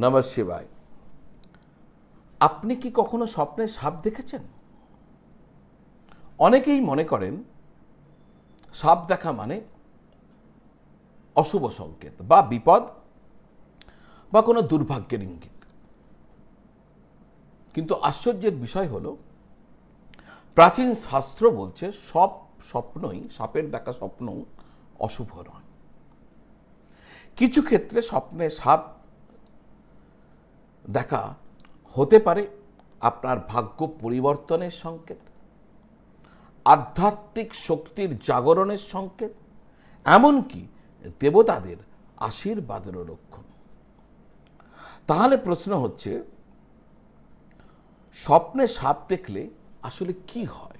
নমঃ শিবায়। আপনি কি কখনো স্বপ্নে সাপ দেখেছেন? অনেকেই মনে করেন সাপ দেখা মানে অশুভ সংকেত বা বিপদ বা কোনো দুর্ভাগ্যের ইঙ্গিত। কিন্তু আশ্চর্যের বিষয় হলো, প্রাচীন শাস্ত্র বলছে সব স্বপ্নই, সাপের দেখা স্বপ্ন অশুভ নয়। কিছু ক্ষেত্রে স্বপ্নে সাপ দেখা হতে পারে আপনার ভাগ্য পরিবর্তনের সংকেত, আধ্যাত্মিক শক্তির জাগরণের সংকেত, এমনকি দেবতাদের আশীর্বাদেরও লক্ষণ। তাহলে প্রশ্ন হচ্ছে, স্বপ্নে সাপ দেখলে আসলে কি হয়?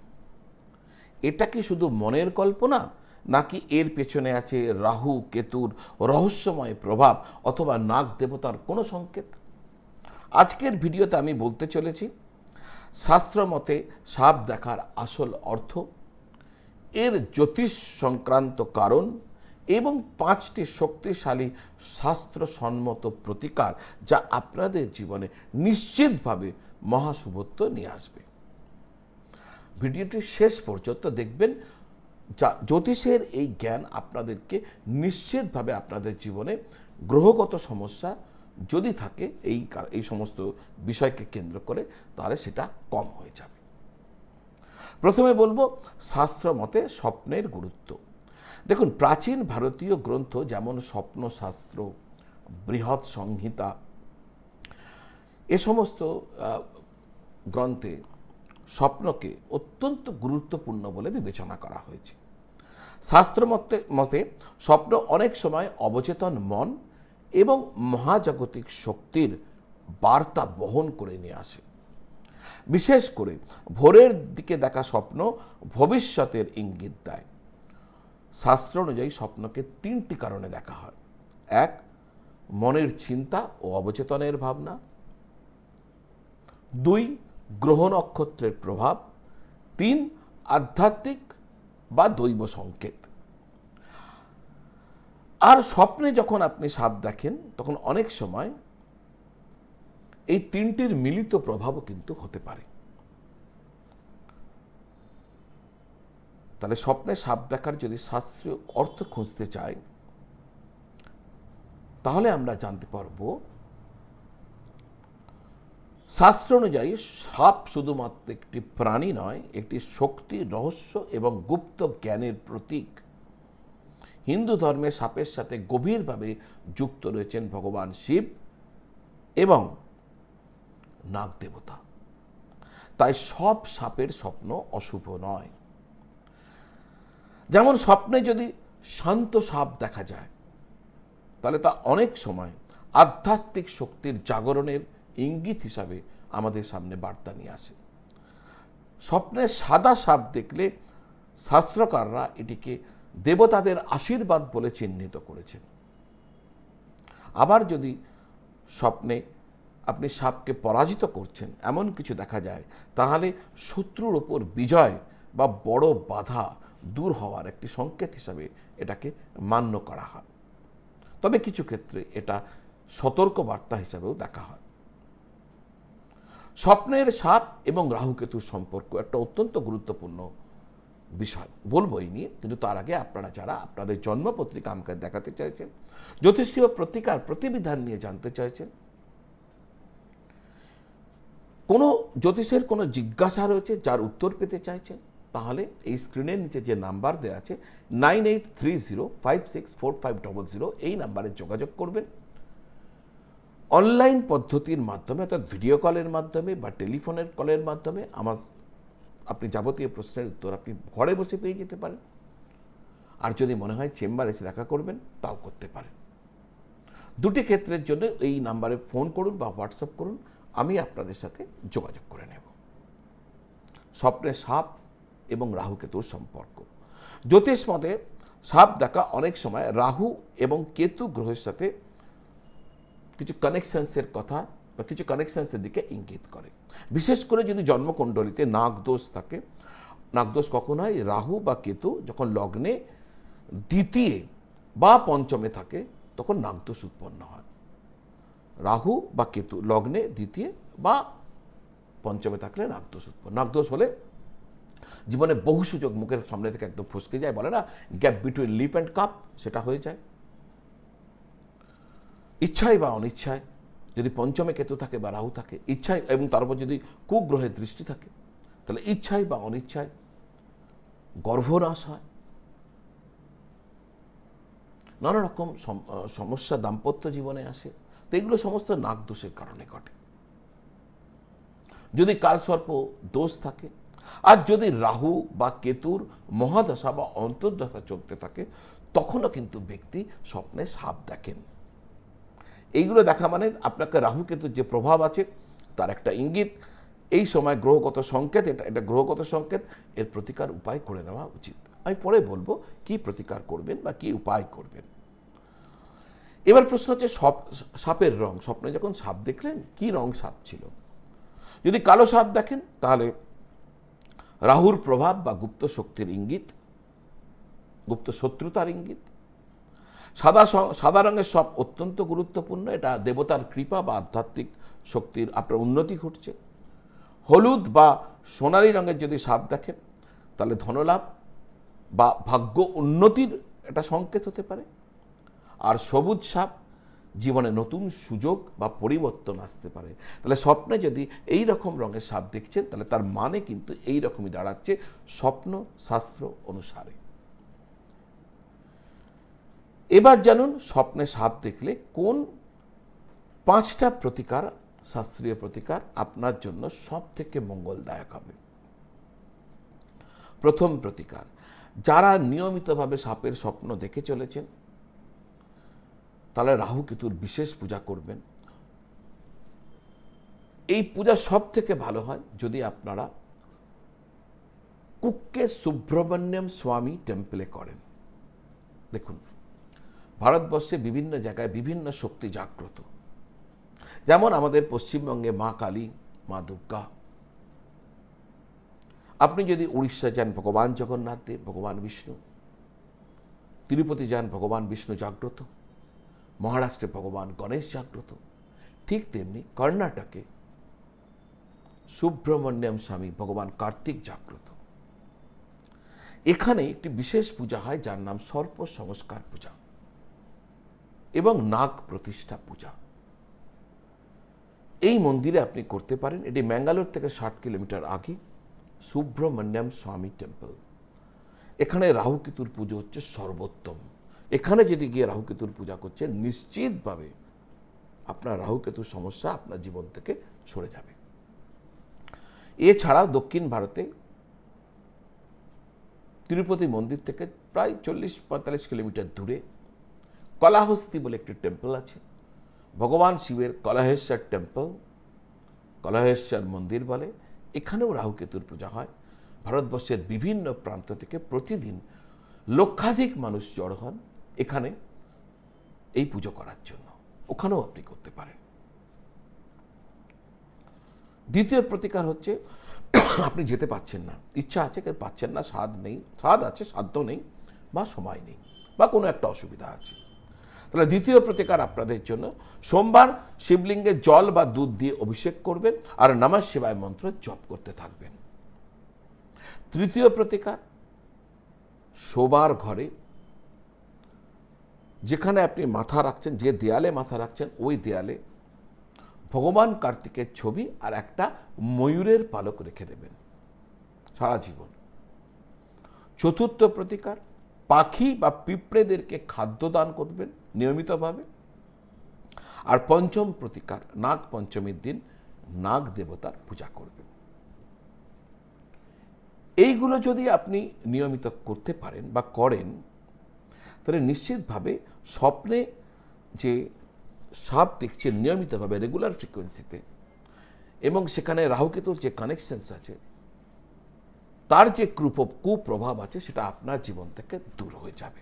এটা কি শুধু মনের কল্পনা, নাকি এর পেছনে আছে রাহু কেতুর রহস্যময় প্রভাব অথবা নাগ দেবতার কোনো সংকেত? আজকের ভিডিওতে আমি বলতে চলেছি শাস্ত্র মতে সাপ দেখার আসল অর্থ, এর জ্যোতিষ সংক্রান্ত কারণ এবং 5টি শক্তিশালী শাস্ত্রসম্মত প্রতিকার যা আপনাদের জীবনে নিশ্চিতভাবে মহাশুভত্ব নিয়ে আসবে। ভিডিওটি শেষ পর্যন্ত দেখবেন, যা জ্যোতিষের এই জ্ঞান আপনাদেরকে নিশ্চিতভাবে আপনাদের জীবনে গ্রহগত সমস্যা যদি থাকে এই সমস্ত বিষয়কে কেন্দ্র করে, তাহলে সেটা কম হয়ে যাবে। প্রথমে বলবো শাস্ত্র মতে স্বপ্নের গুরুত্ব। দেখুন, প্রাচীন ভারতীয় গ্রন্থ যেমন স্বপ্নশাস্ত্র, বৃহৎ সংহিতা, এ সমস্ত গ্রন্থে স্বপ্নকে অত্যন্ত গুরুত্বপূর্ণ বলে বিবেচনা করা হয়েছে। শাস্ত্র মতে স্বপ্ন অনেক সময় অবচেতন মন এবং মহাজাগতিক শক্তির বার্তা বহন করে নিয়ে আসে। বিশেষ করে ভোরের দিকে দেখা স্বপ্ন ভবিষ্যতের ইঙ্গিত দেয়। শাস্ত্র অনুযায়ী স্বপ্নকে 3টি কারণে দেখা হয়। 1, মনের চিন্তা ও অবচেতনের ভাবনা। 2, গ্রহ নক্ষত্রের প্রভাব। 3, আধ্যাত্মিক বা দৈব সংকেত। আর স্বপ্নে যখন আপনি সাপ দেখেন, তখন অনেক সময় এই 3টির মিলিত প্রভাবও কিন্তু হতে পারে। তাহলে স্বপ্নে সাপ দেখার যদি শাস্ত্রীয় অর্থ খুঁজতে চাই, তাহলে আমরা জানতে পারব শাস্ত্র অনুযায়ী সাপ শুধুমাত্র একটি প্রাণী নয়, একটি শক্তি, রহস্য এবং গুপ্ত জ্ঞানের প্রতীক। হিন্দু ধর্মে সাপের সাথে গভীরভাবে যুক্ত রয়েছেন ভগবান শিব এবং নাগ দেবতা। তাই সব সাপের স্বপ্ন অশুভ নয়। যেমন স্বপ্নে যদি শান্ত সাপ দেখা যায়, তাহলে তা অনেক সময় আধ্যাত্মিক শক্তির জাগরণের ইঙ্গিত হিসাবে আমাদের সামনে বার্তা নিয়ে আসে। স্বপ্নে সাদা সাপ দেখলে শাস্ত্রকাররা এটিকে দেবতাদের আশীর্বাদ বলে চিহ্নিত করেছেন। আবার যদি স্বপ্নে আপনি সাপকে পরাজিত করছেন এমন কিছু দেখা যায়, তাহলে শত্রুর ওপর বিজয় বা বড় বাধা দূর হওয়ার একটি সংকেত হিসাবে এটাকে মান্য করা হয়। তবে কিছু ক্ষেত্রে এটা সতর্ক বার্তা হিসাবেও দেখা হয়। স্বপ্নের সাপ এবং রাহুকেতুর সম্পর্ক একটা অত্যন্ত গুরুত্বপূর্ণ বিষয়, বলবো এই নিয়ে। কিন্তু তার আগে আপনারা যারা আপনাদের জন্মপত্রিকা আমাকে দেখাতে চাইছেন, জ্যোতিষীয় প্রতিকার প্রতিবিধান নিয়ে জানতে চাইছেন, কোনো জ্যোতিষের কোনো জিজ্ঞাসা রয়েছে যার উত্তর পেতে চাইছেন, তাহলে এই স্ক্রিনের নিচে যে নাম্বার দেওয়া আছে 9830564500, এই নাম্বারে যোগাযোগ করবেন। অনলাইন পদ্ধতির মাধ্যমে, অর্থাৎ ভিডিও কলের মাধ্যমে বা টেলিফোনের কলের মাধ্যমে আপনি যাবতীয় প্রশ্নের উত্তর আপনি ঘরে বসে পেয়ে যেতে পারেন। আর যদি মনে হয় চেম্বারে এসে দেখা করবেন, তাও করতে পারেন। দুটি ক্ষেত্রের জন্য এই নাম্বারে ফোন করুন বা হোয়াটসঅ্যাপ করুন, আমি আপনাদের সাথে যোগাযোগ করে নেব। স্বপ্নে সাপ এবং রাহুকেতুর সম্পর্ক। জ্যোতিষ মতে সাপ দেখা অনেক সময় রাহু এবং কেতু গ্রহের সাথে কিছু কানেকশনসের কথা বা কিছু কানেকশনসের দিকে ইঙ্গিত করে। বিশেষ করে যদি জন্মকুণ্ডলিতে নাগদোষ থাকে। নাগদোষ কখন হয়? রাহু বা কেতু যখন লগ্নে দ্বিতীয় বা পঞ্চমে থাকে, তখন নাগদোষ উৎপন্ন হয়। রাহু বা কেতু লগ্নে দ্বিতীয় বা পঞ্চমে থাকলে নাগদোষ উৎপন্ন। নাগদোষ হলে জীবনে বহু সুযোগ মুখের সামনে থেকে একদম ফসকে যায়, বলে না gap between lip and cup, সেটা হয়ে যায়। ইচ্ছায় বা অনিচ্ছায় যদি পঞ্চমে কেতু থাকে বা রাহু থাকে, ইচ্ছায় এবং তার উপর যদি কুগ্রহের দৃষ্টি থাকে, তাহলে ইচ্ছায় বা অনিচ্ছায় গর্ভনাশ হয়, নানা রকম সমস্যা দাম্পত্য জীবনে আসে। তো এগুলো সমস্ত নাগদোষের কারণে ঘটে। যদি কালসর্প দোষ থাকে, আর যদি রাহু বা কেতুর মহাদশা বা অন্তর্দশা চলতে থাকে, তখনও কিন্তু ব্যক্তি স্বপ্নে সাপ দেখেন। এইগুলো দেখা মানে আপনাকে রাহু কেতুর যে প্রভাব আছে তার একটা ইঙ্গিত। এই সময় গ্রহগত সংকেত, এটা গ্রহগত সংকেত, এর প্রতিকার উপায় করে নেওয়া উচিত। আমি পরে বলবো কি প্রতিকার করবেন বা কি উপায় করবেন। এবার প্রশ্ন হচ্ছে সাপের রং। স্বপ্নে যখন সাপ দেখলেন, কি রং সাপ ছিল? যদি কালো সাপ দেখেন তাহলে রাহুর প্রভাব বা গুপ্ত শক্তির ইঙ্গিত, গুপ্ত শত্রুতার ইঙ্গিত। সাদা রঙের সাপ অত্যন্ত গুরুত্বপূর্ণ, এটা দেবতার কৃপা বা আধ্যাত্মিক শক্তির আপনার উন্নতি ঘটছে। হলুদ বা সোনালী রঙের যদি সাপ দেখেন তাহলে ধনলাভ বা ভাগ্য উন্নতির একটা সংকেত হতে পারে। আর সবুজ সাপ জীবনে নতুন সুযোগ বা পরিবর্তন আসতে পারে। তাহলে স্বপ্নে যদি এই রকম রঙের সাপ দেখছেন, তাহলে তার মানে কিন্তু এই রকমই দাঁড়াচ্ছে স্বপ্ন শাস্ত্র অনুসারে। এবার জানুন স্বপ্নে সাপ দেখলে কোন 5টা প্রতিকার, শাস্ত্রীয় প্রতিকার আপনার জন্য সব থেকে মঙ্গলদায়ক হবে। প্রথম প্রতিকার, যারা নিয়মিতভাবে সাপের স্বপ্ন দেখে চলেছেন, তাহলে রাহু কেতুর বিশেষ পূজা করবেন। এই পূজা সব থেকে ভালো হয় যদি আপনারা কুক্কে সুব্রমণ্যম স্বামী টেম্পলে করেন। দেখুন, ভারতবর্ষে বিভিন্ন জায়গায় বিভিন্ন শক্তি জাগ্রত। যেমন আমাদের পশ্চিমবঙ্গে মা কালী, মা দুর্গা। আপনি যদি উড়িষ্যা যান, ভগবান জগন্নাথ দেব, ভগবান বিষ্ণু। তিরুপতি যান, ভগবান বিষ্ণু জাগ্রত। মহারাষ্ট্রে ভগবান গণেশ জাগ্রত। ঠিক তেমনি কর্ণাটকে সুব্রমণ্যম স্বামী ভগবান কার্তিক জাগ্রত। এখানে একটি বিশেষ পূজা হয় যার নাম সর্প সংস্কার পূজা এবং নাগ প্রতিষ্ঠা পূজা। এই মন্দিরে আপনি করতে পারেন। এটি ম্যাঙ্গালোর থেকে 60 কিলোমিটার আগে, সুব্রমণ্যম স্বামী টেম্পল। এখানে রাহুকেতুর পুজো হচ্ছে সর্বোত্তম। এখানে যদি গিয়ে রাহুকেতুর পূজা করছেন, নিশ্চিতভাবে আপনার রাহুকেতুর সমস্যা আপনার জীবন থেকে সরে যাবে। এছাড়াও দক্ষিণ ভারতে তিরুপতি মন্দির থেকে প্রায় 40-45 কিলোমিটার দূরে কলাহস্তি বলে একটি টেম্পল আছে। ভগবান শিবের কলাহেশ্বর টেম্পল, কলাহেশ্বর মন্দির বলে। এখানেও রাহুকেতুর পূজা হয়। ভারতবর্ষের বিভিন্ন প্রান্ত থেকে প্রতিদিন লক্ষাধিক মানুষ জড়ো হন এখানে এই পুজো করার জন্য। ওখানেও আপনি করতে পারেন। দ্বিতীয় প্রতিকার হচ্ছে, আপনি যেতে পাচ্ছেন না, ইচ্ছা আছে কিন্তু পাচ্ছেন না, স্বাদ নেই, স্বাদ আছে সাধ্য নেই, বা সময় নেই, বা কোনো একটা অসুবিধা আছে। তাহলে দ্বিতীয় প্রতিকার আপনাদের জন্য, সোমবার শিবলিঙ্গে জল বা দুধ দিয়ে অভিষেক করবেন আর নমঃ শিবায় মন্ত্র জপ করতে থাকবেন। তৃতীয় প্রতিকার, শোবার ঘরে যেখানে আপনি মাথা রাখছেন, যে দেয়ালে মাথা রাখছেন, ওই দেয়ালে ভগবান কার্তিকের ছবি আর একটা ময়ূরের পালক রেখে দেবেন সারা জীবন। চতুর্থ প্রতিকার, পাখি বা পিঁপড়েদেরকে খাদ্য দান করবেন নিয়মিতভাবে। আর পঞ্চম প্রতিকার, নাগ পঞ্চমীর দিন নাগ দেবতার পূজা করবেন। এইগুলো যদি আপনি নিয়মিত করতে পারেন বা করেন, তাহলে নিশ্চিতভাবে স্বপ্নে যে সাপ দেখছেন নিয়মিতভাবে, রেগুলার ফ্রিকোয়েন্সিতে, এবং সেখানে রাহুকেতুর যে কানেকশনস আছে, তার যে কুপ্রভাব আছে, সেটা আপনার জীবন থেকে দূর হয়ে যাবে।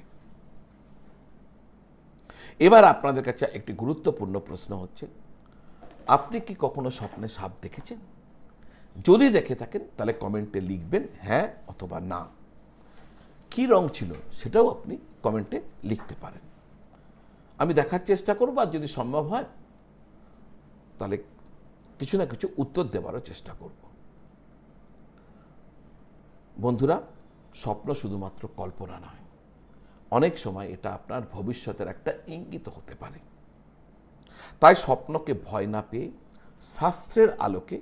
এবার আপনাদের কাছে একটি গুরুত্বপূর্ণ প্রশ্ন হচ্ছে, আপনি কি কখনো স্বপ্নে সাপ দেখেছেন? যদি দেখে থাকেন তাহলে কমেন্টে লিখবেন হ্যাঁ অথবা না। কি রং ছিল সেটাও আপনি কমেন্টে লিখতে পারেন। আমি দেখার চেষ্টা করব, আর যদি সম্ভব হয় তাহলে কিছু না কিছু উত্তর দেওয়ারও চেষ্টা করব। বন্ধুরা, স্বপ্ন শুধুমাত্র কল্পনা নয়, অনেক সময় এটা আপনার ভবিষ্যতের একটা ইঙ্গিত হতে পারে। তাই স্বপ্নকে ভয় না পেয়ে শাস্ত্রের আলোকে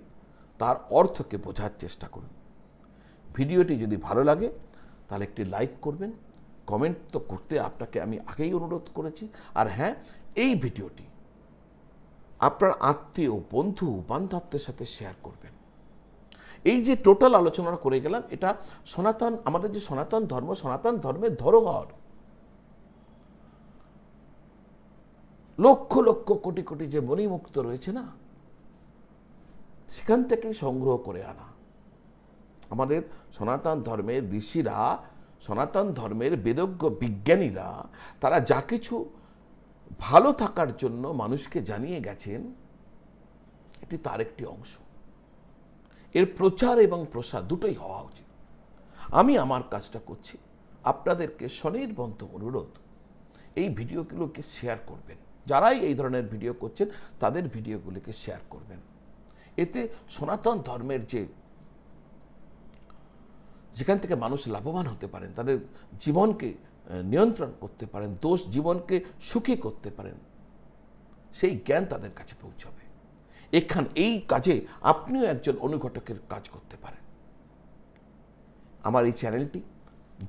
তার অর্থকে বোঝার চেষ্টা করুন। ভিডিওটি যদি ভালো লাগে তাহলে একটি লাইক করবেন, কমেন্ট তো করতে আপনাকে আমি আগেই অনুরোধ করেছি। আর হ্যাঁ, এই ভিডিওটি আপনার আত্মীয়, বন্ধু, বান্ধবদের সাথে শেয়ার করবেন। এই যে টোটাল আলোচনা করে গেলাম, এটা সনাতন, আমাদের যে সনাতন ধর্ম, সনাতন ধর্মের ধরোহর। লক্ষ লক্ষ কোটি কোটি যে মণিমুক্ত রয়েছে না, সেখান থেকেই সংগ্রহ করে আনা। আমাদের সনাতন ধর্মের ঋষিরা, সনাতন ধর্মের বেদজ্ঞ বিজ্ঞানীরা, তারা যা কিছু ভালো থাকার জন্য মানুষকে জানিয়ে গেছেন, এটি তার একটি অংশ। এর প্রচার এবং প্রসার দুটোই হওয়া উচিত। আমি আমার কাজটা করছি, আপনাদেরকে স্বনির্বন্ধ অনুরোধ, এই ভিডিওগুলোকে শেয়ার করবেন। যারাই এই ধরনের ভিডিও করছেন তাদের ভিডিওগুলোকে শেয়ার করবেন। এতে সনাতন ধর্মের যেখান থেকে মানুষ লাভবান হতে পারেন, তাদের জীবনকে নিয়ন্ত্রণ করতে পারেন, জীবনকে সুখী করতে পারেন, সেই জ্ঞান তাদের কাছে পৌঁছাবে। এই কাজে আপনিও একজন অনুঘটকের কাজ করতে পারেন। আমার এই চ্যানেলটি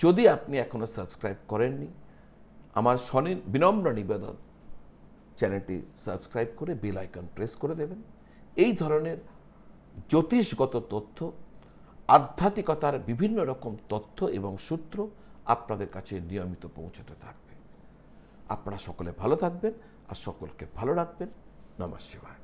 যদি আপনি এখনো সাবস্ক্রাইব করেননি, আমার বিনম্র নিবেদন, চ্যানেলটি সাবস্ক্রাইব করে বেল আইকন প্রেস করে দেবেন। এই ধরনের জ্যোতিষগত তথ্য, আধ্যাত্মিকতার বিভিন্ন রকম তথ্য এবং সূত্র আপনাদের কাছে নিয়মিত পৌঁছতে থাকবে। আপনারা সকলে ভালো থাকবেন আর সকলকে ভালো রাখবেন। নমঃ শিবায়।